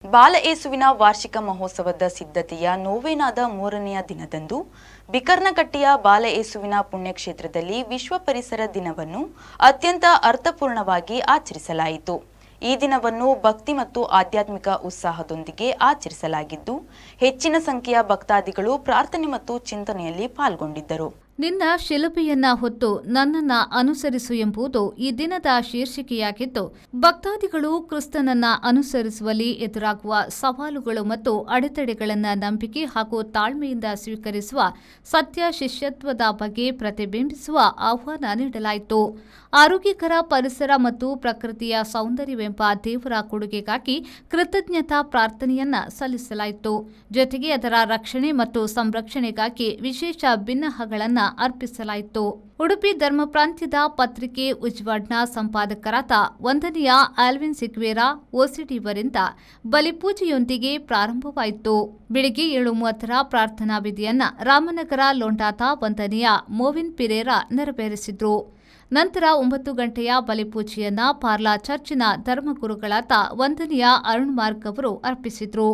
ಬಾಲ ಏಸುವಿನ ವಾರ್ಷಿಕ ಮಹೋತ್ಸವದ ಸಿದ್ಧತೆಯ ನೋವೇನಾದ ಮೂರನೆಯ ದಿನದಂದು ಬಿಕರ್ನಕಟ್ಟೆಯ ಬಾಲ ಏಸುವಿನ ಪುಣ್ಯಕ್ಷೇತ್ರದಲ್ಲಿ ವಿಶ್ವ ಪರಿಸರ ದಿನವನ್ನು ಅತ್ಯಂತ ಅರ್ಥಪೂರ್ಣವಾಗಿ ಆಚರಿಸಲಾಯಿತು. ಈ ದಿನವನ್ನು ಭಕ್ತಿ ಮತ್ತು ಆಧ್ಯಾತ್ಮಿಕ ಉತ್ಸಾಹದೊಂದಿಗೆ ಆಚರಿಸಲಾಗಿದ್ದು, ಹೆಚ್ಚಿನ ಸಂಖ್ಯೆಯ ಭಕ್ತಾದಿಗಳು ಪ್ರಾರ್ಥನೆ ಮತ್ತು ಚಿಂತನೆಯಲ್ಲಿ ಪಾಲ್ಗೊಂಡಿದ್ದರು. ನಿನ್ನ ಶಿಲುಬೆಯನ್ನ ಹೊತ್ತು ನನ್ನನ್ನ ಅನುಸರಿಸು ಎಂಬುದು ಈ ದಿನದ ಶೀರ್ಷಿಕೆಯಾಗಿದ್ದು, ಭಕ್ತಾದಿಗಳು ಕ್ರಿಸ್ತನನ್ನ ಅನುಸರಿಸುವಲ್ಲಿ ಎದುರಾಗುವ ಸವಾಲುಗಳು ಮತ್ತು ಅಡೆತಡೆಗಳನ್ನು ನಂಬಿಕೆ ಹಾಗೂ ತಾಳ್ಮೆಯಿಂದ ಸ್ವೀಕರಿಸುವ ಸತ್ಯ ಶಿಷ್ಯತ್ವದ ಬಗ್ಗೆ ಪ್ರತಿಬಿಂಬಿಸುವ ಆಹ್ವಾನ ನೀಡಲಾಯಿತು. ಆರೋಗ್ಯಕರ ಪರಿಸರ ಮತ್ತು ಪ್ರಕೃತಿಯ ಸೌಂದರ್ಯವೆಂಬ ದೇವರ ಕೊಡುಗೆಗಾಗಿ ಕೃತಜ್ಞತಾ ಪ್ರಾರ್ಥನೆಯನ್ನ ಸಲ್ಲಿಸಲಾಯಿತು. ಜೊತೆಗೆ ಅದರ ರಕ್ಷಣೆ ಮತ್ತು ಸಂರಕ್ಷಣೆಗಾಗಿ ವಿಶೇಷ ಬಿನ್ನಹಗಳನ್ನು ಅರ್ಪಿಸಲಾಯಿತು. ಉಡುಪಿ ಧರ್ಮ ಪ್ರಾಂತ್ಯದ ಪತ್ರಿಕೆ ಉಜ್ವಾಡ್ನ ಸಂಪಾದಕರಾದ ವಂದನೆಯ ಆಲ್ವಿನ್ ಸಿಕ್ವೇರಾ ಓಸಿಡಿವರಿಂದ ಬಲಿಪೂಜೆಯೊಂದಿಗೆ ಪ್ರಾರಂಭವಾಯಿತು. ಬೆಳಿಗ್ಗೆ 7:30 ಪ್ರಾರ್ಥನಾ ವಿಧಿಯನ್ನ ರಾಮನಗರ ಲೋಂಡಾದ ವಂದನೆಯ ಮೋವಿನ್ ಪಿರೇರಾ ನೆರವೇರಿಸಿದ್ರು. ನಂತರ 9 ಗಂಟೆಯ ಬಲಿಪೂಜೆಯನ್ನ ಪಾರ್ಲಾ ಚರ್ಚಿನ ಧರ್ಮಗುರುಗಳಾದ ವಂದನೆಯ ಅರುಣ್ ಮಾರ್ಗ್ ಅವರು ಅರ್ಪಿಸಿದ್ರು.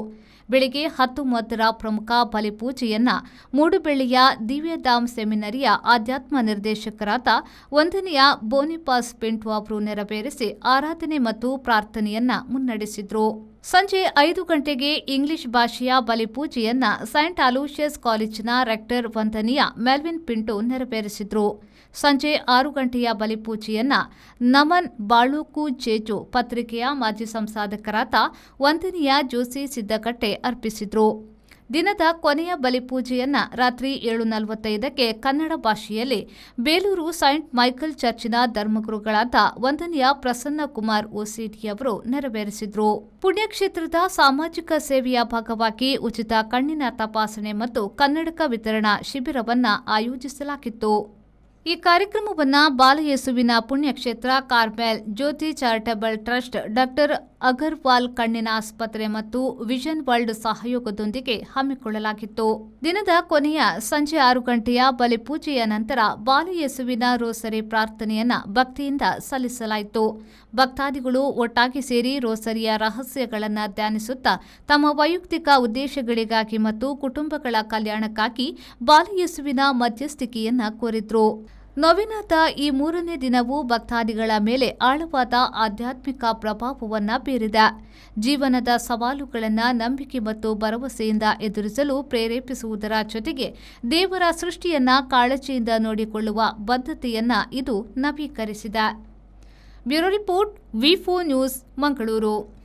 ಬೆಳಿಗ್ಗೆ 10:30 ಪ್ರಮುಖ ಬಲಿಪೂಜೆಯನ್ನ ಮೂಡುಬೆಳ್ಳಿಯ ದಿವ್ಯಧಾಮ್ ಸೆಮಿನರಿಯ ಆಧ್ಯಾತ್ಮ ನಿರ್ದೇಶಕರಾದ ವಂದನೆಯ ಬೋನಿಪಾಸ್ ಪಿಂಟೋ ಅವರು ನೆರವೇರಿಸಿ ಆರಾಧನೆ ಮತ್ತು ಪ್ರಾರ್ಥನೆಯನ್ನ ಮುನ್ನಡೆಸಿದ್ರು. ಸಂಜೆ 5 ಗಂಟೆಗೆ ಇಂಗ್ಲಿಷ್ ಭಾಷೆಯ ಬಲಿಪೂಜೆಯನ್ನ ಸೈಂಟ್ ಅಲೋಷಿಯಸ್ ಕಾಲೇಜಿನ ರೆಕ್ಟರ್ ವಂದನೆಯ ಮೆಲ್ವಿನ್ ಪಿಂಟೋ ನೆರವೇರಿಸಿದ್ರು. ಸಂಜೆ 6 ಗಂಟೆಯ ಬಲಿಪೂಜೆಯನ್ನ ನಮನ್ ಬಾಳೂಕು ಜೇಜು ಪತ್ರಿಕೆಯ ಮಾಜಿ ಸಂಪಾದಕರಾದ ವಂದನೆಯ ಜೋಸಿ ಸಿದ್ದಕಟ್ಟೆ ಅರ್ಪಿಸಿದ್ರು. ದಿನದ ಕೊನೆಯ ಬಲಿಪೂಜೆಯನ್ನ ರಾತ್ರಿ 7:45ಕ್ಕೆ ಕನ್ನಡ ಭಾಷೆಯಲ್ಲಿ ಬೇಲೂರು ಸೈಂಟ್ ಮೈಕಲ್ ಚರ್ಚಿನ ಧರ್ಮಗುರುಗಳಾದ ವಂದನೆಯ ಪ್ರಸನ್ನ ಕುಮಾರ್ ಓಸಿಡಿ ಅವರು ನೆರವೇರಿಸಿದ್ರು. ಪುಣ್ಯಕ್ಷೇತ್ರದ ಸಾಮಾಜಿಕ ಸೇವೆಯ ಭಾಗವಾಗಿ ಉಚಿತ ಕಣ್ಣಿನ ತಪಾಸಣೆ ಮತ್ತು ಕನ್ನಡಕ ವಿತರಣಾ ಶಿಬಿರವನ್ನ ಆಯೋಜಿಸಲಾಗಿತ್ತು. ಈ ಕಾರ್ಯಕ್ರಮವನ್ನು ಬಾಲ ಯೇಸುವಿನ ಪುಣ್ಯಕ್ಷೇತ್ರ ಕಾರ್ಮೆಲ್ ಜ್ಯೋತಿ ಚಾರಿಟಬಲ್ ಟ್ರಸ್ಟ್, ಡಾಕ್ಟರ್ ಅಗರ್ವಾಲ್ ಕಣ್ಣಿನ ಆಸ್ಪತ್ರೆ ಮತ್ತು ವಿಷನ್ ವರ್ಲ್ಡ್ ಸಹಯೋಗದೊಂದಿಗೆ ಹಮ್ಮಿಕೊಳ್ಳಲಾಗಿತ್ತು. ದಿನದ ಕೊನೆಯ ಸಂಜೆ 6 ಗಂಟೆಯ ಬಲಿಪೂಜೆಯ ನಂತರ ಬಾಲ ಯೇಸುವಿನ ರೋಸರಿ ಪ್ರಾರ್ಥನೆಯನ್ನ ಭಕ್ತಿಯಿಂದ ಸಲ್ಲಿಸಲಾಯಿತು. ಭಕ್ತಾದಿಗಳು ಒಟ್ಟಾಗಿ ಸೇರಿ ರೋಸರಿಯ ರಹಸ್ಯಗಳನ್ನು ಧ್ಯಾನಿಸುತ್ತಾ ತಮ್ಮ ವೈಯಕ್ತಿಕ ಉದ್ದೇಶಗಳಿಗಾಗಿ ಮತ್ತು ಕುಟುಂಬಗಳ ಕಲ್ಯಾಣಕ್ಕಾಗಿ ಬಾಲ ಯೇಸುವಿನ ಮಧ್ಯಸ್ಥಿಕೆಯನ್ನ ಕೋರಿದ್ರು. ನೊವೆನಾದ ಈ 3ನೇ ದಿನವು ಭಕ್ತಾದಿಗಳ ಮೇಲೆ ಆಳವಾದ ಆಧ್ಯಾತ್ಮಿಕ ಪ್ರಭಾವವನ್ನ ಬೀರಿದೆ. ಜೀವನದ ಸವಾಲುಗಳನ್ನು ನಂಬಿಕೆ ಮತ್ತು ಭರವಸೆಯಿಂದ ಎದುರಿಸಲು ಪ್ರೇರೇಪಿಸುವುದರ ಜೊತೆಗೆ ದೇವರ ಸೃಷ್ಟಿಯನ್ನ ಕಾಳಜಿಯಿಂದ ನೋಡಿಕೊಳ್ಳುವ ಬದ್ಧತೆಯನ್ನ ಇದು ನವೀಕರಿಸಿದೆ. ಬ್ಯೂರೋ ರಿಪೋರ್ಟ್, ವಿ4 ನ್ಯೂಸ್, ಮಂಗಳೂರು.